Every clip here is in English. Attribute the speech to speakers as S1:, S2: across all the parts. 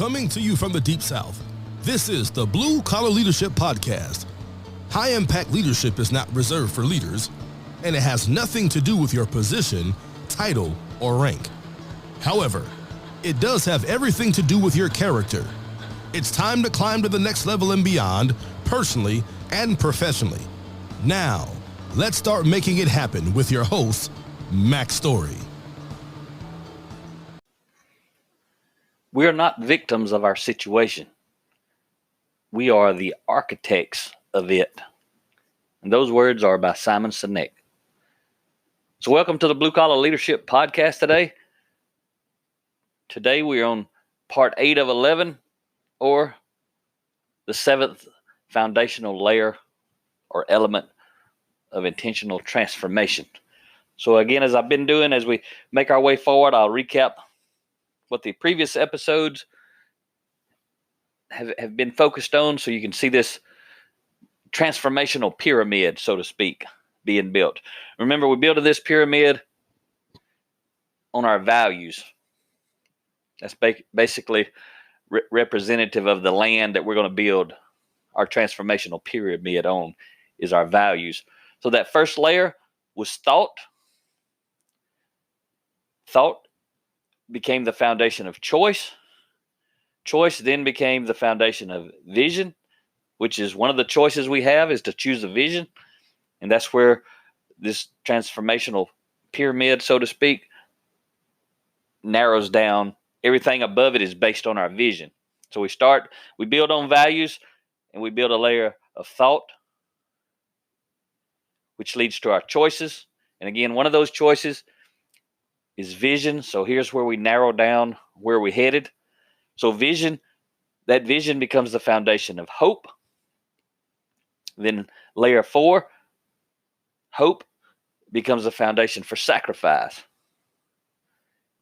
S1: Coming to you from the Deep South, this is the Blue Collar Leadership Podcast. High-impact leadership is not reserved for leaders, and it has nothing to do with your position, title, or rank. However, it does have everything to do with your character. It's time to climb to the next level and beyond, personally and professionally. Now, let's start making it happen with your host, Max Story.
S2: We are not victims of our situation. We are the architects of it. And those words are by Simon Sinek. So welcome to the Blue Collar Leadership Podcast today. Today we are on part 8 of 11, or the 7th foundational layer or element of intentional transformation. So again, as I've been doing, as we make our way forward, I'll recap what the previous episodes have been focused on, so you can see this transformational pyramid, so to speak, being built. Remember, we built this pyramid on our values. That's basically representative of the land that we're going to build our transformational pyramid on, is our values. So that first layer was thought. Thought became the foundation of choice. Choice then became the foundation of vision, which is one of the choices we have, is to choose a vision. And that's where this transformational pyramid, so to speak, narrows down. Everything above it is based on our vision. So we build on values, and we build a layer of thought, which leads to our choices. And again, one of those choices is vision. So here's where we narrow down where we're headed. So that vision becomes the foundation of hope. Then layer 4, hope, becomes the foundation for sacrifice.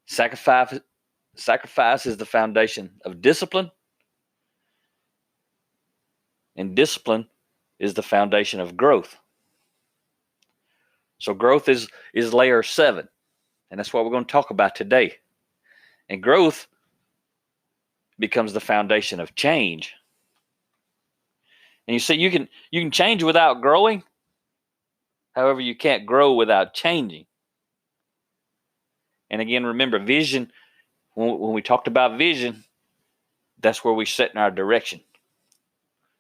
S2: Sacrifice is the foundation of discipline. And discipline is the foundation of growth. So growth is layer 7. And that's what we're going to talk about today. And growth becomes the foundation of change. And you see, you can change without growing. However, you can't grow without changing. And again, remember, vision, when we talked about vision, that's where we set in our direction.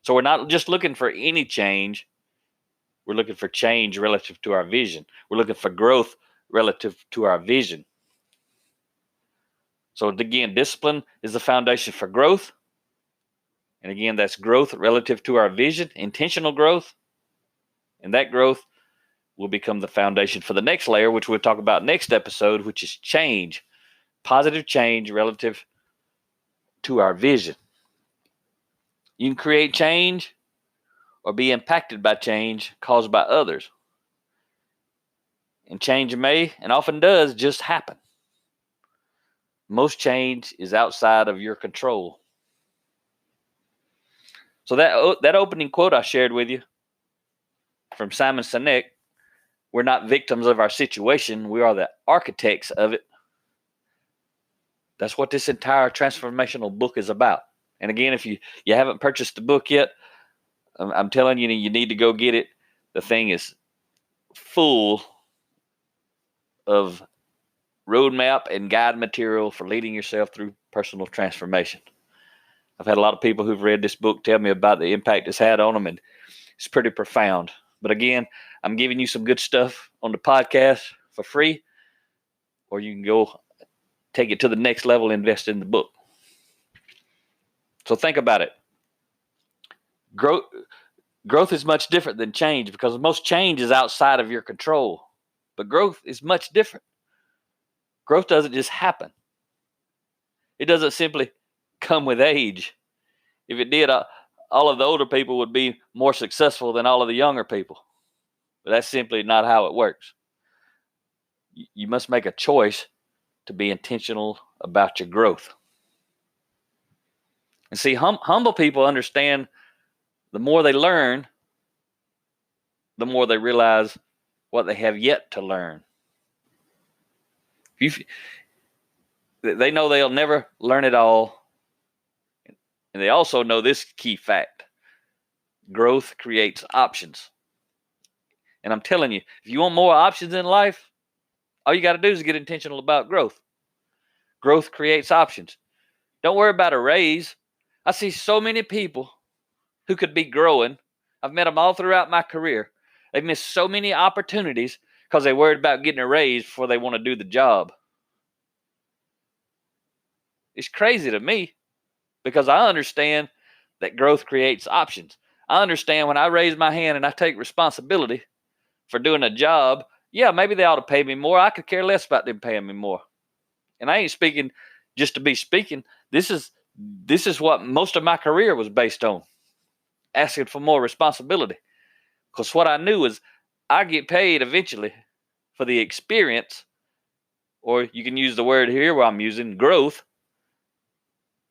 S2: So we're not just looking for any change. We're looking for change relative to our vision. We're looking for growth relative to our vision. So again, discipline is the foundation for growth. And again, that's growth relative to our vision, intentional growth. And that growth will become the foundation for the next layer, which we'll talk about next episode, which is change, positive change relative to our vision. You can create change or be impacted by change caused by others. And change may, and often does, just happen. Most change is outside of your control. So that opening quote I shared with you from Simon Sinek, we're not victims of our situation, we are the architects of it. That's what this entire transformational book is about. And again, if you haven't purchased the book yet, I'm telling you, you need to go get it. The thing is full of roadmap and guide material for leading yourself through personal transformation. I've had a lot of people who've read this book tell me about the impact it's had on them, and it's pretty profound. But again, I'm giving you some good stuff on the podcast for free, or you can go take it to the next level, invest in the book. So think about it. Growth is much different than change, because most change is outside of your control. But growth is much different. Growth doesn't just happen. It doesn't simply come with age. If it did, all of the older people would be more successful than all of the younger people. But that's simply not how it works. You must make a choice to be intentional about your growth. And see, humble people understand the more they learn, the more they realize what they have yet to learn. They know they'll never learn it all, And they also know this key fact: growth creates options. And I'm telling you, if you want more options in life, all you got to do is get intentional about growth. Growth creates options. Don't worry about a raise. I see so many people who could be growing. I've met them all throughout my career. They've missed so many opportunities because they worried about getting a raise before they want to do the job. It's crazy to me because I understand that growth creates options. I understand when I raise my hand and I take responsibility for doing a job, yeah, maybe they ought to pay me more. I could care less about them paying me more. And I ain't speaking just to be speaking. This is what most of my career was based on, asking for more responsibility. Because what I knew is I get paid eventually for the experience, or you can use the word here where I'm using growth,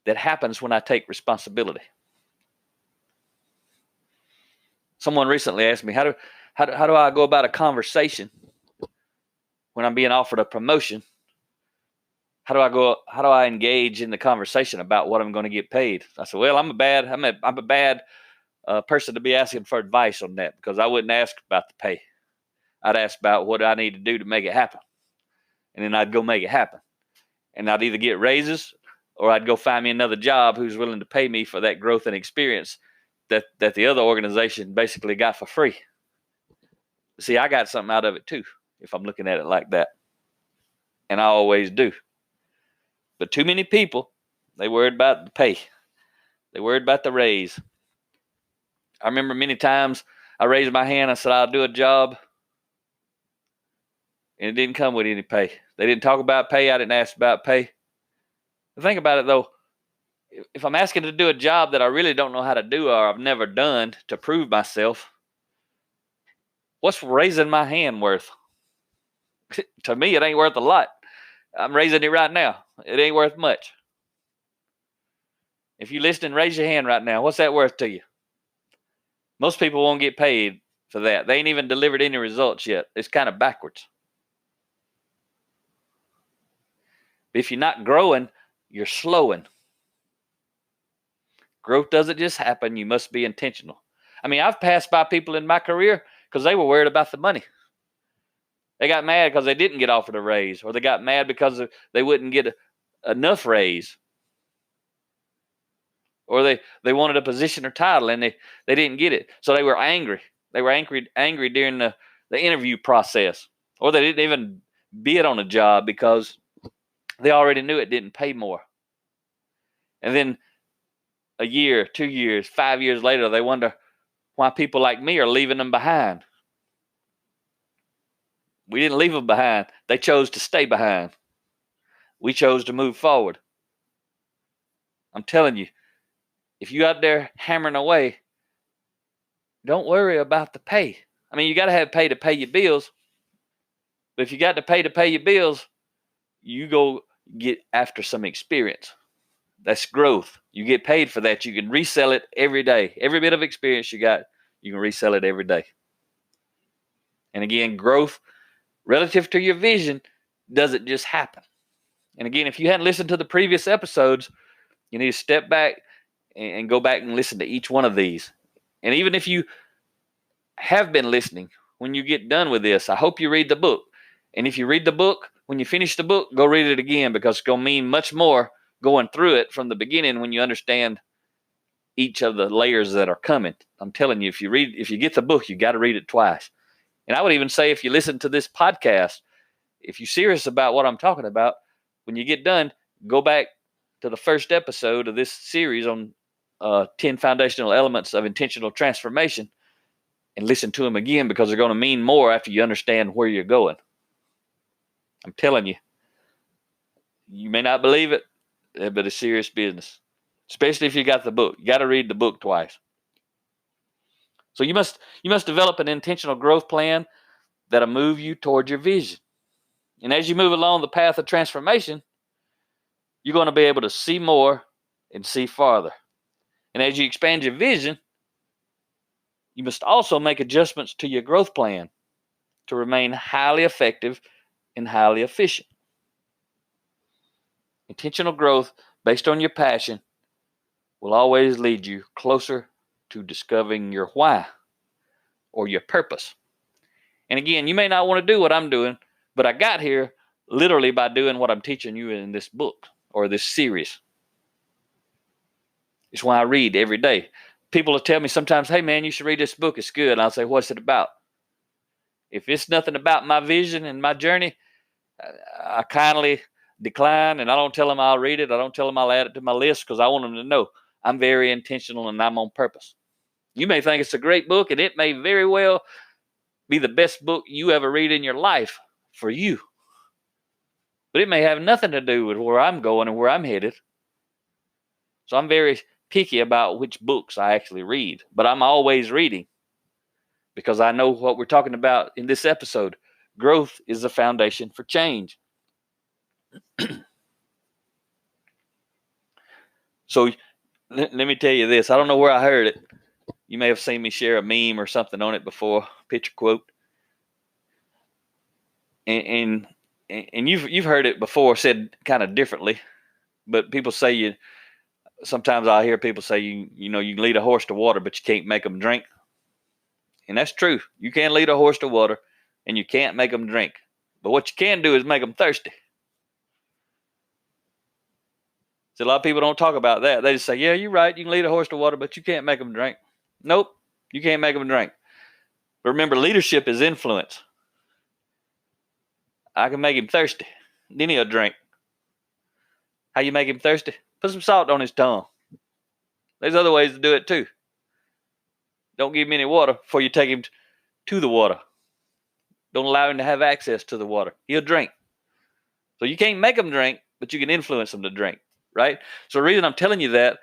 S2: that happens when I take responsibility. Someone recently asked me, how do I go about a conversation when I'm being offered a promotion? How do I engage in the conversation about what I'm going to get paid? I said, well, I'm a bad person to be asking for advice on that, because I wouldn't ask about the pay. I'd ask about what I need to do to make it happen. And then I'd go make it happen. And I'd either get raises or I'd go find me another job who's willing to pay me for that growth and experience that the other organization basically got for free. See, I got something out of it too, if I'm looking at it like that. And I always do. But too many people, they worried about the pay. They worried about the raise. I remember many times I raised my hand, I said I'll do a job, and it didn't come with any pay. They didn't talk about pay. I didn't ask about pay. Think about it though. If I'm asking to do a job that I really don't know how to do or I've never done to prove myself, what's raising my hand worth? To me, it ain't worth a lot. I'm raising it right now. It ain't worth much. If you listening, raise your hand right now. What's that worth to you? Most people won't get paid for that. They ain't even delivered any results yet. It's kind of backwards. If you're not growing, you're slowing. Growth doesn't just happen. You must be intentional. I mean, I've passed by people in my career because they were worried about the money. They got mad because they didn't get offered a raise, or they got mad because they wouldn't get enough raise, or they wanted a position or title and they didn't get it. So they were angry. They were angry during the interview process, or they didn't even bid on a job because they already knew it didn't pay more. And then a year, 2 years, 5 years later, they wonder why people like me are leaving them behind. We didn't leave them behind. They chose to stay behind. We chose to move forward. I'm telling you, if you out there hammering away, don't worry about the pay. I mean, you got to have pay to pay your bills. But if you got to pay your bills, you go get after some experience. That's growth. You get paid for that. You can resell it every day. Every bit of experience you got, you can resell it every day. And again, growth relative to your vision doesn't just happen. And again, if you hadn't listened to the previous episodes, you need to step back and go back and listen to each one of these. And even if you have been listening, when you get done with this, I hope you read the book. And if you read the book, when you finish the book, go read it again, because it's going to mean much more going through it from the beginning when you understand each of the layers that are coming. I'm telling you, if you get the book, you got to read it twice. And I would even say, if you listen to this podcast, if you're serious about what I'm talking about, when you get done, go back to the first episode of this series on 10 foundational elements of intentional transformation and listen to them again, because they're going to mean more after you understand where you're going. I'm telling you, you may not believe it, but it's serious business, especially if you got the book. You got to read the book twice. So you must develop an intentional growth plan that'll move you toward your vision. And as you move along the path of transformation, you're going to be able to see more and see farther. And as you expand your vision, you must also make adjustments to your growth plan to remain highly effective and highly efficient. Intentional growth based on your passion will always lead you closer to discovering your why or your purpose. And again, you may not want to do what I'm doing, but I got here literally by doing what I'm teaching you in this book or this series. It's why I read every day. People will tell me sometimes, hey man, you should read this book. It's good. And I'll say, what's it about? If it's nothing about my vision and my journey, I kindly decline, and I don't tell them I'll read it. I don't tell them I'll add it to my list because I want them to know I'm very intentional and I'm on purpose. You may think it's a great book, and it may very well be the best book you ever read in your life for you. But it may have nothing to do with where I'm going and where I'm headed. So I'm very picky about which books I actually read. But I'm always reading because I know what we're talking about in this episode. Growth is the foundation for change. So let me tell you this. I don't know where I heard it. You may have seen me share a meme or something on it before, picture quote. And you've heard it before said kind of differently, but people say sometimes I hear people say you can lead a horse to water, but you can't make them drink. And that's true. You can lead a horse to water and you can't make them drink. But what you can do is make them thirsty. So a lot of people don't talk about that. They just say, yeah, you're right. You can lead a horse to water, but you can't make them drink. Nope, you can't make them drink. But remember, leadership is influence. I can make him thirsty. Then he'll drink. How you make him thirsty? Put some salt on his tongue. There's other ways to do it too. Don't give him any water before you take him to the water. Don't allow him to have access to the water. He'll drink. So you can't make him drink, but you can influence him to drink, right? So the reason I'm telling you that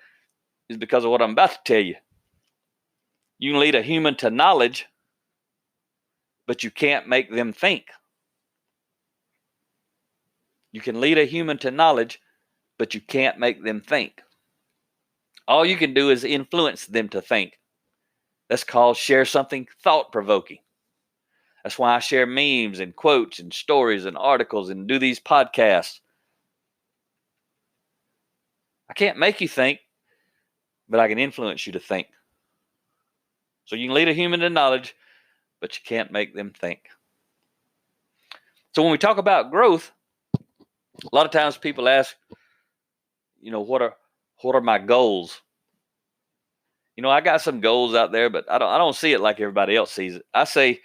S2: is because of what I'm about to tell you. You can lead a human to knowledge, but you can't make them think. You can lead a human to knowledge, but you can't make them think. All you can do is influence them to think. That's called share something thought-provoking. That's why I share memes and quotes and stories and articles and do these podcasts. I can't make you think, but I can influence you to think. So you can lead a human to knowledge, but you can't make them think. So when we talk about growth, a lot of times people ask, what are my goals? I got some goals out there, but I don't see it like everybody else sees it. I say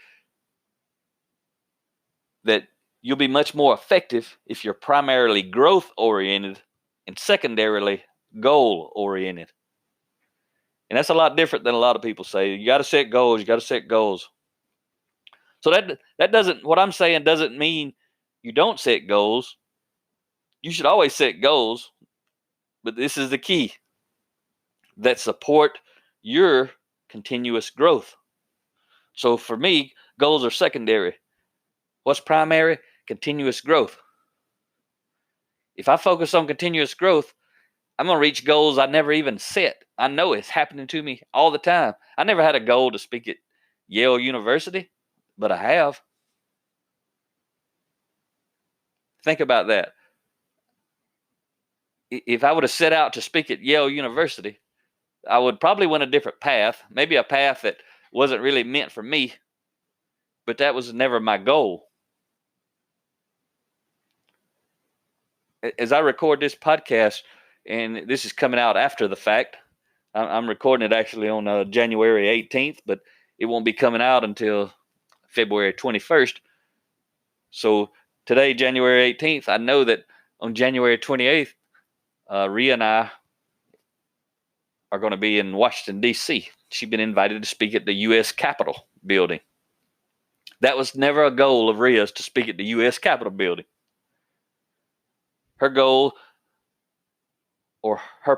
S2: that you'll be much more effective if you're primarily growth oriented and secondarily goal oriented. And that's a lot different than a lot of people say. You got to set goals. You got to set goals. So that doesn't, what I'm saying doesn't mean you don't set goals. You should always set goals, but this is the key that support your continuous growth. So for me, goals are secondary. What's primary? Continuous growth. If I focus on continuous growth, I'm going to reach goals I never even set. I know it's happening to me all the time. I never had a goal to speak at Yale University, but I have. Think about that. If I would have set out to speak at Yale University, I would probably went a different path, maybe a path that wasn't really meant for me, but that was never my goal. As I record this podcast, and this is coming out after the fact, I'm recording it actually on January 18th, but it won't be coming out until February 21st. So today, January 18th, I know that on January 28th, Rhea and I are going to be in Washington, D.C. She's been invited to speak at the U.S. Capitol building. That was never a goal of Rhea's to speak at the U.S. Capitol building. Her goal or her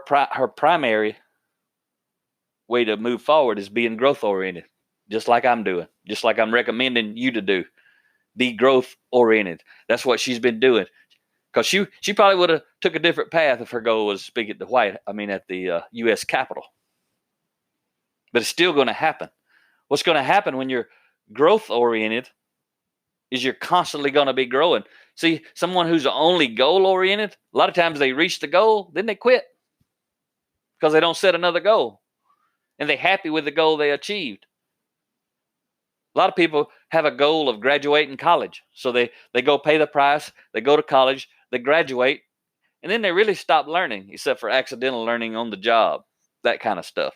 S2: primary way to move forward is being growth oriented, just like I'm doing, just like I'm recommending you to do. Be growth oriented. That's what she's been doing. Because she probably would have took a different path if her goal was to speak at the U.S. Capitol. But it's still going to happen. What's going to happen when you're growth oriented is you're constantly going to be growing. See, someone who's only goal oriented, a lot of times they reach the goal, then they quit. because they don't set another goal. And they're happy with the goal they achieved. A lot of people have a goal of graduating college. So they go pay the price, they go to college, they graduate, and then they really stop learning, except for accidental learning on the job, that kind of stuff.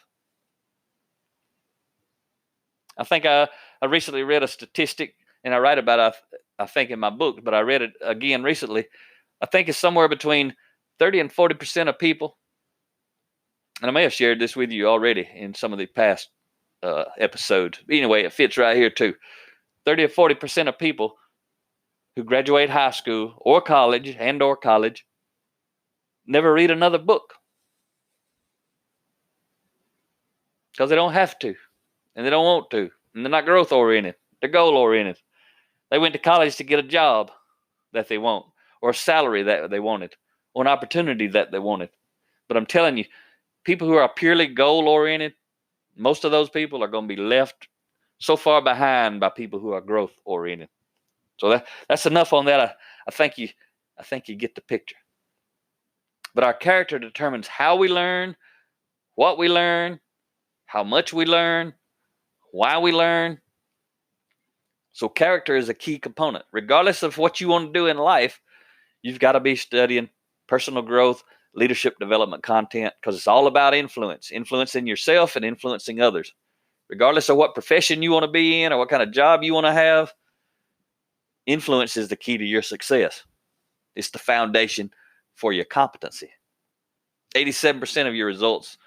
S2: I think I recently read a statistic, and I write about it, I think, in my book, but I read it again recently. I think it's somewhere between 30 and 40% of people, and I may have shared this with you already in some of the past episodes. Anyway, it fits right here too. 30 or 40% of people who graduate high school or college never read another book because they don't have to, and they don't want to, and they're not growth oriented. They're goal oriented. They went to college to get a job that they want, or a salary that they wanted, or an opportunity that they wanted. But I'm telling you, people who are purely goal oriented, most of those people are going to be left so far behind by people who are growth oriented. So that's enough on that. I think you get the picture. But our character determines how we learn, what we learn, how much we learn, why we learn. So character is a key component. Regardless of what you want to do in life, you've got to be studying personal growth, leadership development content, because it's all about influencing yourself and influencing others. Regardless of what profession you want to be in or what kind of job you want to have, influence is the key to your success. It's the foundation for your competency. 87% of your results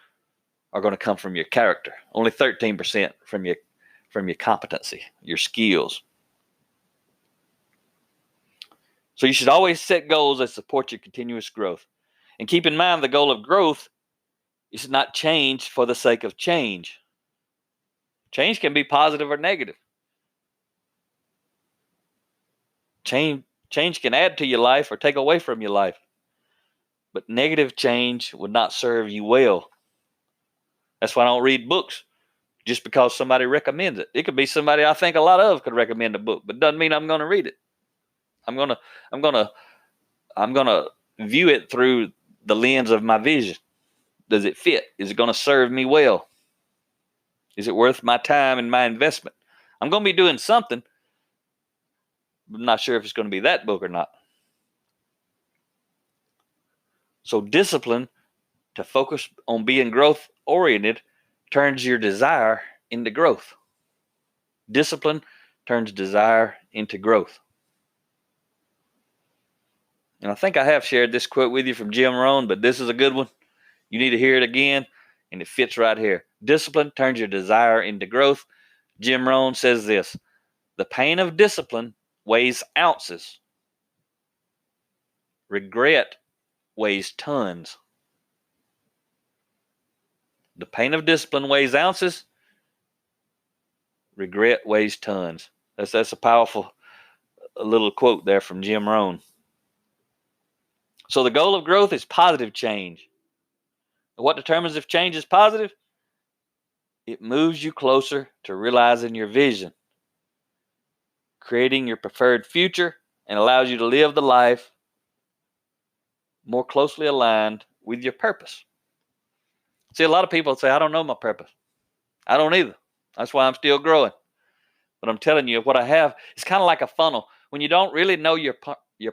S2: are going to come from your character. Only 13% from your competency, your skills. So you should always set goals that support your continuous growth. And keep in mind, the goal of growth is not change for the sake of change. Change can be positive or negative. Change can add to your life or take away from your life. But negative change would not serve you well. That's why I don't read books just because somebody recommends it. It could be somebody I think a lot of could recommend a book, but doesn't mean I'm going to read it. I'm going to view it through the lens of my vision. Does it fit? Is it going to serve me well? Is it worth my time and my investment? I'm going to be doing something. I'm not sure if it's going to be that book or not. So discipline to focus on being growth oriented turns your desire into growth. Discipline turns desire into growth. And I think I have shared this quote with you from Jim Rohn, but this is a good one. You need to hear it again, and it fits right here. Discipline turns your desire into growth. Jim Rohn says this: the pain of discipline weighs ounces. Regret weighs tons. The pain of discipline weighs ounces. Regret weighs tons. That's a powerful little quote there from Jim Rohn. So the goal of growth is positive change. What determines if change is positive? It moves you closer to realizing your vision, creating your preferred future, and allows you to live the life more closely aligned with your purpose. See, a lot of people say, I don't know my purpose. I don't either. That's why I'm still growing. But I'm telling you, what I have, it's kind of like a funnel. When you don't really know your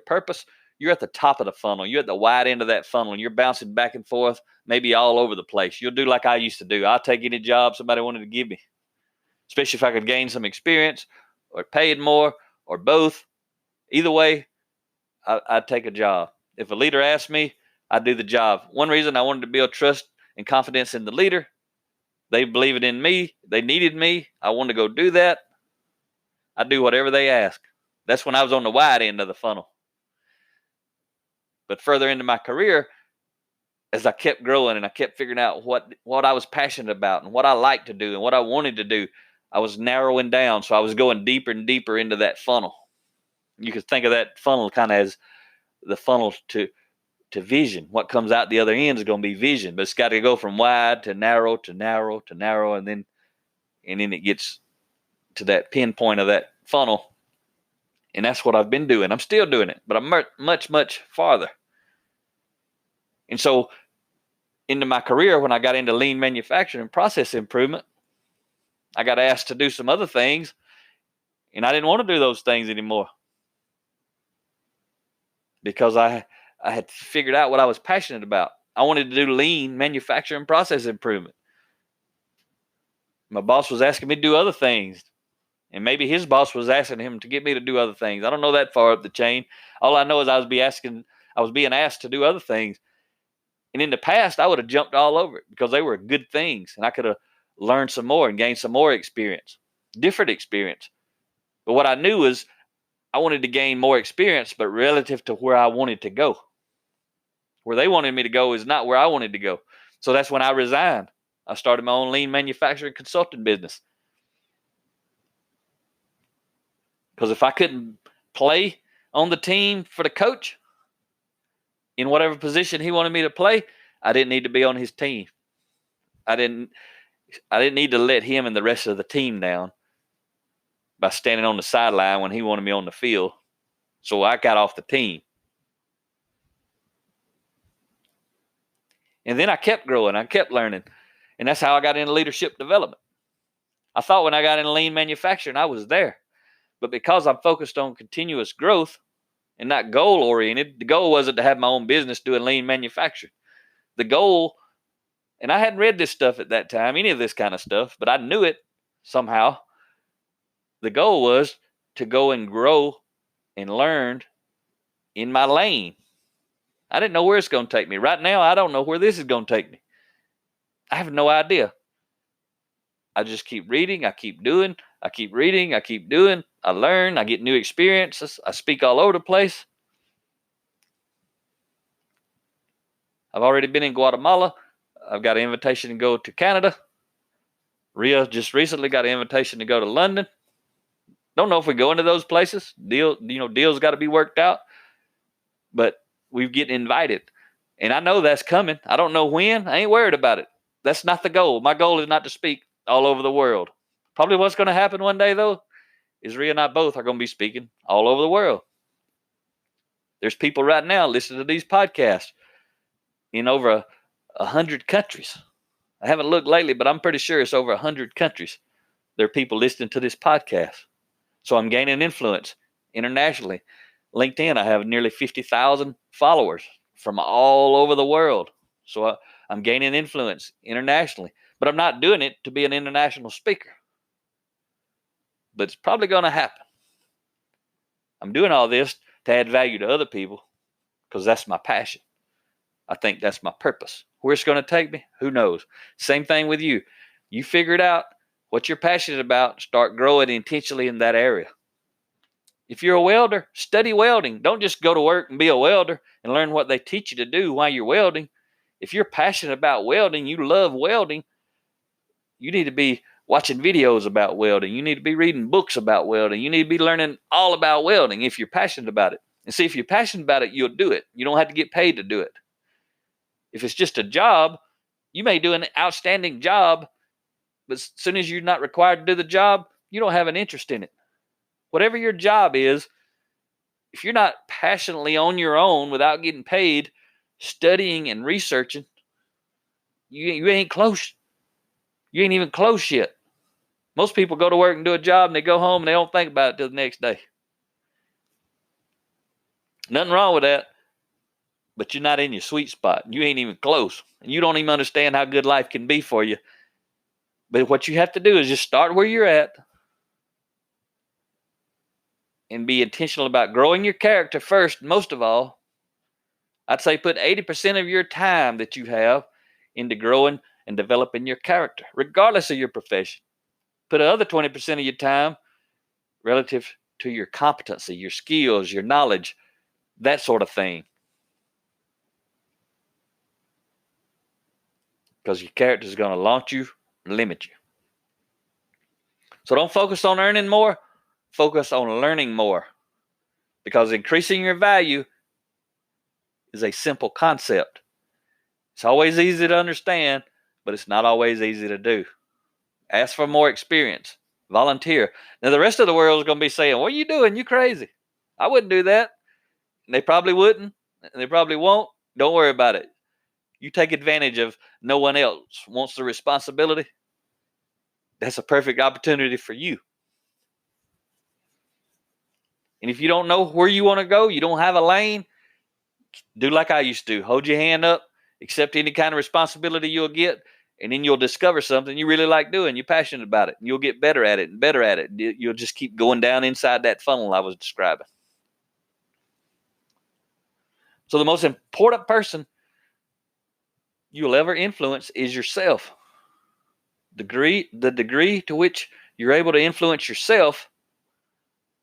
S2: purpose, you're at the top of the funnel. You're at the wide end of that funnel, and you're bouncing back and forth, maybe all over the place. You'll do like I used to do. I'll take any job somebody wanted to give me, especially if I could gain some experience or paid more or both. Either way, I'd take a job. If a leader asked me, I'd do the job. One reason I wanted to build trust and confidence in the leader. They believed in me. They needed me. I wanted to go do that. I'd do whatever they ask. That's when I was on the wide end of the funnel. But further into my career, as I kept growing and I kept figuring out what I was passionate about and what I liked to do and what I wanted to do, I was narrowing down. So I was going deeper and deeper into that funnel. You could think of that funnel kind of as the funnel to vision. What comes out the other end is going to be vision, but it's got to go from wide to narrow to narrow to narrow, and then it gets to that pinpoint of that funnel. And that's what I've been doing. I'm still doing it, but I'm much, much farther. And so into my career, when I got into lean manufacturing and process improvement, I got asked to do some other things, and I didn't want to do those things anymore because I had figured out what I was passionate about. I wanted to do lean manufacturing process improvement. My boss was asking me to do other things, and maybe his boss was asking him to get me to do other things. I don't know that far up the chain. All I know is I was being asked to do other things. And in the past, I would have jumped all over it because they were good things, and I could have learned some more and gained some more experience, different experience. But what I knew is I wanted to gain more experience, but relative to where I wanted to go. Where they wanted me to go is not where I wanted to go. So that's when I resigned. I started my own lean manufacturing consulting business. Because if I couldn't play on the team for the coach in whatever position he wanted me to play, I didn't need to be on his team. I didn't need to let him and the rest of the team down by standing on the sideline when he wanted me on the field. So I got off the team. And then I kept growing. I kept learning. And that's how I got into leadership development. I thought when I got into lean manufacturing, I was there. But because I'm focused on continuous growth and not goal-oriented, the goal wasn't to have my own business doing lean manufacturing. The goal, and I hadn't read this stuff at that time, any of this kind of stuff, but I knew it somehow. The goal was to go and grow and learn in my lane. I didn't know where it's going to take me. Right now, I don't know where this is going to take me. I have no idea. I just keep reading. I keep doing. I keep reading. I keep doing. I learn. I get new experiences. I speak all over the place. I've already been in Guatemala. I've got an invitation to go to Canada. Ria just recently got an invitation to go to London. Don't know if we go into those places. Deals got to be worked out. But we get invited. And I know that's coming. I don't know when. I ain't worried about it. That's not the goal. My goal is not to speak all over the world. Probably what's going to happen one day, though, is Ria and I both are going to be speaking all over the world. There's people right now listening to these podcasts in over 100 countries. I haven't looked lately, but I'm pretty sure it's over 100 countries. There are people listening to this podcast. So I'm gaining influence internationally. LinkedIn, I have nearly 50,000 followers from all over the world. So I'm gaining influence internationally. But I'm not doing it to be an international speaker. But it's probably going to happen. I'm doing all this to add value to other people because that's my passion. I think that's my purpose. Where it's going to take me, who knows? Same thing with you. You figure it out, what you're passionate about, start growing intentionally in that area. If you're a welder, study welding. Don't just go to work and be a welder and learn what they teach you to do while you're welding. If you're passionate about welding, you love welding, you need to be watching videos about welding. You need to be reading books about welding. You need to be learning all about welding if you're passionate about it. And see, if you're passionate about it, you'll do it. You don't have to get paid to do it. If it's just a job, you may do an outstanding job, but as soon as you're not required to do the job, you don't have an interest in it. Whatever your job is, if you're not passionately on your own without getting paid, studying and researching, you ain't close. You ain't even close yet. Most people go to work and do a job and they go home and they don't think about it till the next day. Nothing wrong with that, but you're not in your sweet spot. You ain't even close. And you don't even understand how good life can be for you. But what you have to do is just start where you're at and be intentional about growing your character first. Most of all, I'd say put 80% of your time that you have into growing and developing your character, regardless of your profession. Put another 20% of your time relative to your competency, your skills, your knowledge, that sort of thing. Because your character is going to launch you, limit you. So don't focus on earning more. Focus on learning more. Because increasing your value is a simple concept. It's always easy to understand, but it's not always easy to do. Ask for more experience. Volunteer. Now, the rest of the world is going to be saying, what are you doing? You crazy. I wouldn't do that. And they probably wouldn't. And they probably won't. Don't worry about it. You take advantage of no one else wants the responsibility. That's a perfect opportunity for you. And if you don't know where you want to go, you don't have a lane, do like I used to. Hold your hand up, accept any kind of responsibility you'll get, and then you'll discover something you really like doing. You're passionate about it, and you'll get better at it and better at it. You'll just keep going down inside that funnel I was describing. So the most important person you'll ever influence is yourself. The degree to which you're able to influence yourself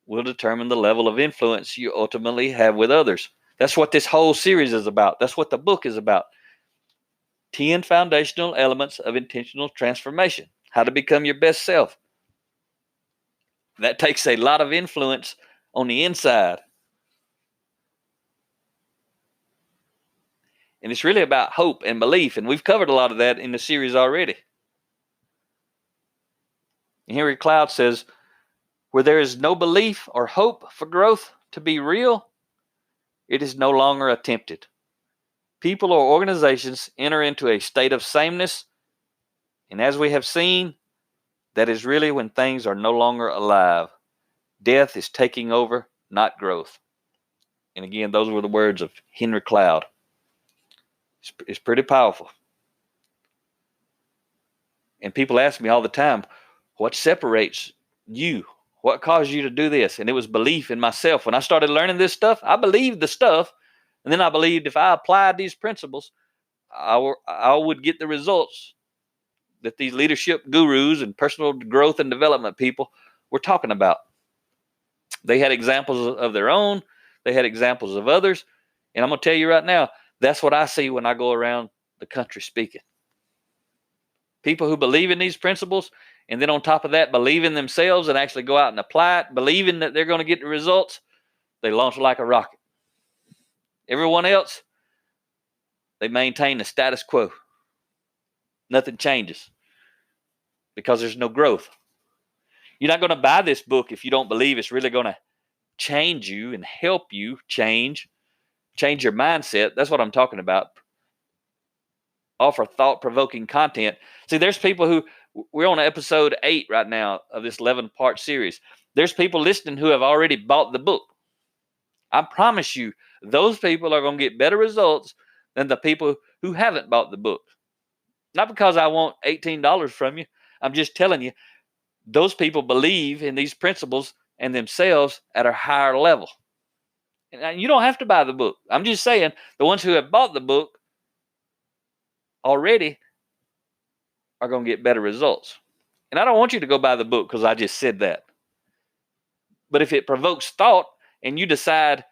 S2: will determine the level of influence you ultimately have with others. That's what this whole series is about. That's what the book is about. 10 foundational elements of intentional transformation. How to become your best self. That takes a lot of influence on the inside. And it's really about hope and belief. And we've covered a lot of that in the series already. And Henry Cloud says, where there is no belief or hope for growth to be real, it is no longer attempted. People or organizations enter into a state of sameness, and as we have seen, that is really when things are no longer alive. Death is taking over, not growth. And again, those were the words of Henry Cloud. It's pretty powerful. And people ask me all the time, what separates you? What caused you to do this? And it was belief in myself. When I started learning this stuff, I believed the stuff. And then I believed if I applied these principles, I would get the results that these leadership gurus and personal growth and development people were talking about. They had examples of their own. They had examples of others. And I'm going to tell you right now, that's what I see when I go around the country speaking. People who believe in these principles, and then on top of that, believe in themselves and actually go out and apply it, believing that they're going to get the results, they launch like a rocket. Everyone else, they maintain the status quo. Nothing changes because there's no growth. You're not going to buy this book if you don't believe it's really going to change you and help you change your mindset. That's what I'm talking about. Offer thought-provoking content. See, there's people who, we're on episode 8 right now of this 11-part series. There's people listening who have already bought the book. I promise you, those people are going to get better results than the people who haven't bought the book. Not because I want $18 from you. I'm just telling you, those people believe in these principles and themselves at a higher level. And you don't have to buy the book. I'm just saying, the ones who have bought the book already are going to get better results. And I don't want you to go buy the book because I just said that. But if it provokes thought and you decide,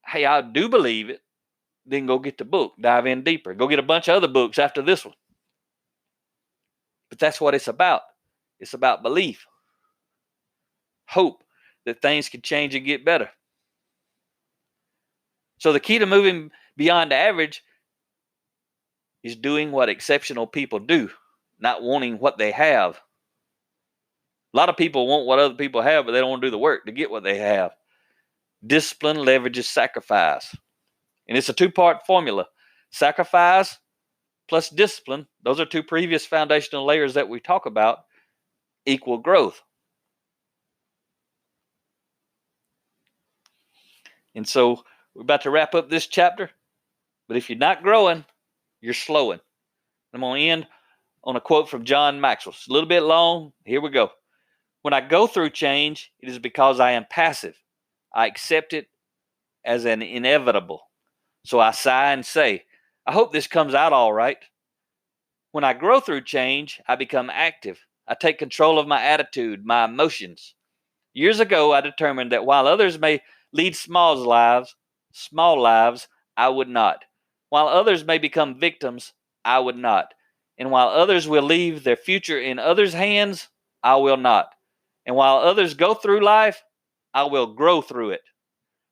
S2: hey, I do believe it, then go get the book. Dive in deeper. Go get a bunch of other books after this one. But that's what it's about. It's about belief. Hope that things can change and get better. So the key to moving beyond the average is doing what exceptional people do, not wanting what they have. A lot of people want what other people have, but they don't want to do the work to get what they have. Discipline leverages sacrifice. And it's a 2-part formula. Sacrifice plus discipline, those are 2 previous foundational layers that we talk about, equal growth. And so we're about to wrap up this chapter, but if you're not growing, you're slowing. I'm going to end on a quote from John Maxwell. It's a little bit long. Here we go. When I go through change, it is because I am passive. I accept it as an inevitable. So I sigh and say, I hope this comes out all right. When I grow through change, I become active. I take control of my attitude, my emotions. Years ago, I determined that while others may lead small lives, I would not. While others may become victims, I would not. And while others will leave their future in others' hands, I will not. And while others go through life, I will grow through it.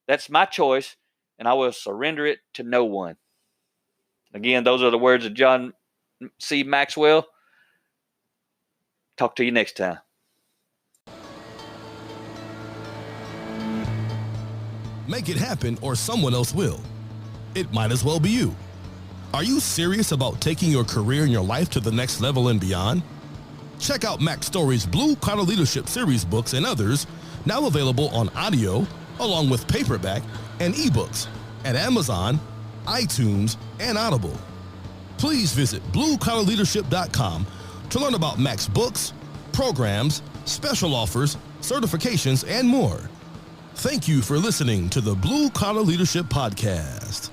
S2: That's my choice, and I will surrender it to no one. Again, those are the words of John C. Maxwell. Talk to you next time.
S1: Make it happen or someone else will. It might as well be you. Are you serious about taking your career and your life to the next level and beyond? Check out Mac Story's Blue Collar Leadership series books and others, now available on audio, along with paperback and ebooks at Amazon, iTunes, and Audible. Please visit bluecollarleadership.com to learn about Mac's books, programs, special offers, certifications, and more. Thank you for listening to the Blue Collar Leadership Podcast.